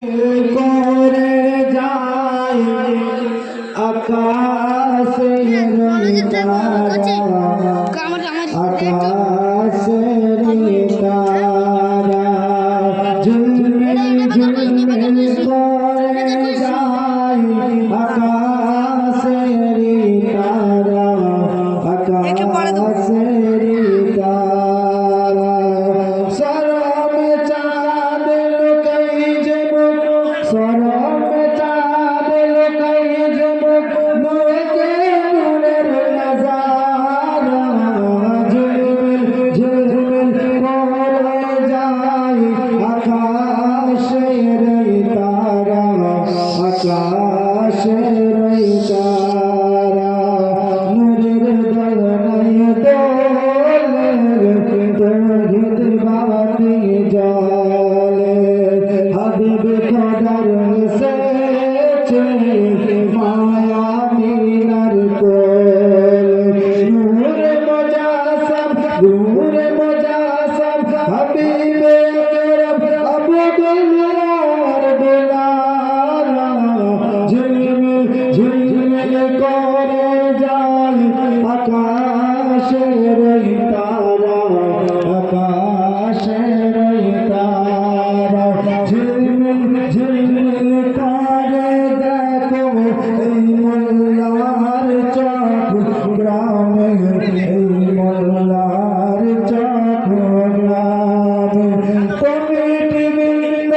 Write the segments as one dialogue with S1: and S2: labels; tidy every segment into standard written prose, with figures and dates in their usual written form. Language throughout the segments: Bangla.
S1: করে যায় আকাশের তারা, আকাশের তারা ঝিলমিল ঝিলমিল করে যায় আকাশের তারা, আকাশের তারা সরমে চাঁদ লুকাই যে মুখ, সরমে চাঁদ লুকাই যে মুখ, মুখে নূরের নজারা ঝিলমিল ঝিলমিল করে যায় আকাশের তারা, আকাশের তারা নূরের দোলনায় দোলে তৌহিদ বাতি জ্বলে, হাবিব খোদার এসেছে মায়া মিনার কোলে, নূরে মুজাসসাম নূরে মুজাসসাম হাবিবে আকরাম আবদুল্লাহর দুলারা ঝিলমিল ঝিলমিল করে যায় আকাশের তারা, আকাশের তারা ঝিলমিল ঝিলমিল করে দেখো এই মোল্লার চক গ্রামে, এই মোল্লার চক গ্রামে কমিটি বৃন্দ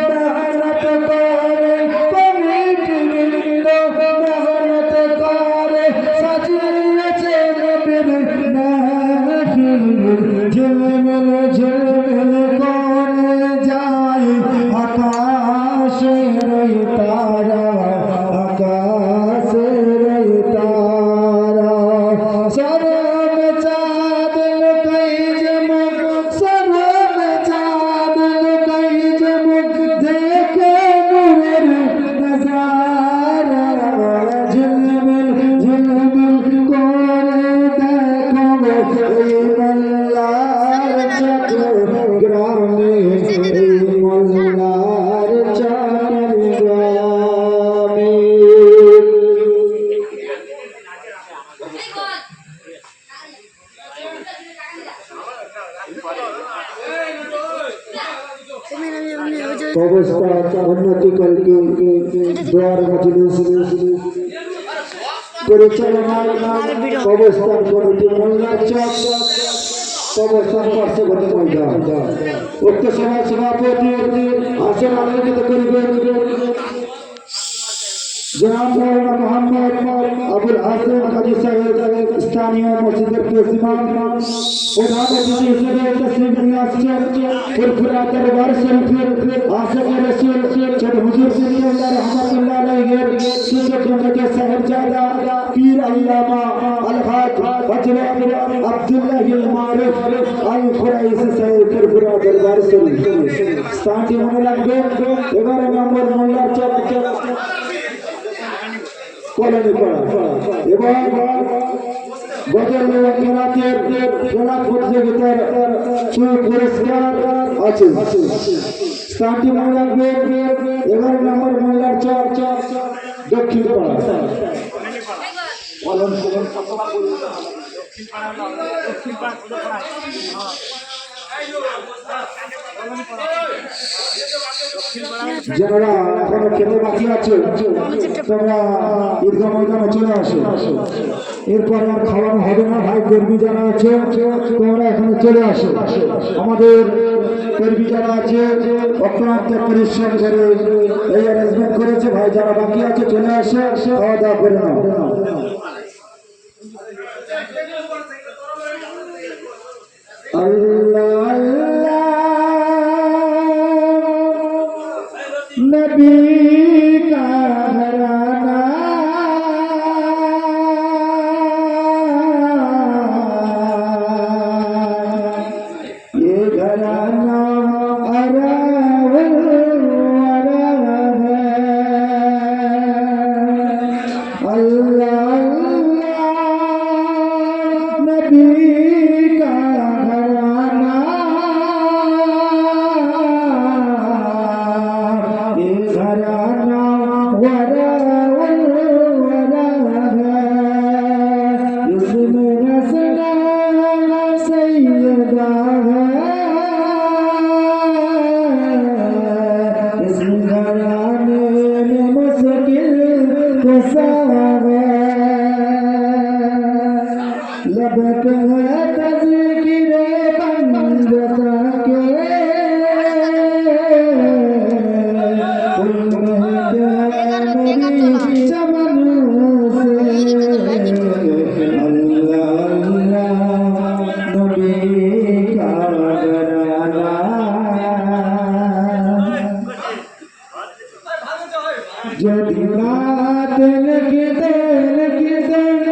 S1: মেহনত করে, কমিটি বৃন্দ মেহনত করে সাজিয়েছে নবীর মাহফিল, ঝিলমিল ঝিলমিল করে যায় আকাশের তারা, আকাশের তারা সরমে চাঁদ লুকাই যে মুখ, সরমে চাঁদ লুকাই যে মুখ, দেখে নূরের নজারা ঝিলমিল ঝিলমিল করে দেখো এই মোল্লার চক গ্রামে, এই মোল্লার চক গ্রামে। অবস্থা উন্নতি করতে দোয়ার মজলিস পরিচালনায় অবস্থান কমিটি মোল্লার চক অবস্থান করছে গত ময়দান উক্ত সভার সভাপতি আসন আলোকিত করিবেন জনাব মৌলানা মোহাম্মদ আবুল হাসান হাজী সাহেব, স্থানীয় মসজিদের প্রেসিডেন্ট। প্রধান অতিথি হিসেবে তশরিফ নিয়ে আসছেন ফুরফুরা দরবার শরীফের আশিক রাসূল ছোট হুজুর সিনিয়র রহমাতুল্লাহ আলাইহির শিক্ষক জনকে সাহেবজাদা পীর আল্লামা আল-হাজ হযরত আব্দুল্লাহ মারুফ আল খুরাইসি সাহেব ফুরফুরা দরবার শরীফ। স্থানটি মনে রাখবেন 11 নম্বর মোল্লার চক কলোনি পাড়া এবং গজল কেরাতের খেলা প্রতিযোগিতার পুরস্কার আছে। স্থানটি মনে রাখবেন 11 নম্বর মোল্লার চক দক্ষিণ পাড়া। যারা এখনো খেতে বাকি আছে তোমরা ঈদগাহ ময়দানে চলে আসো, এরপর আর খাওয়ানো হবে না। ভাই কর্মী যারা আছে তোমরা এখানে চলে আসো। আমাদের কর্মী যারা আছে অক্লান্ত পরিশ্রম করে এই অ্যারেঞ্জমেন্ট করেছে। ভাই যারা বাকি আছে চলে আসো, খাওয়া দাওয়া করে নাও। আল্লাহ আল্লাহ नबी का घराना, ये घराना अरवल है। अल्लाह अल्लाह नबी का घराना, सबक है तज़किरे बंदता के उम्मीद है मेरी चमनों से अल्लाह अल्लाह नबी का घराना যদি রাত লিখে দেন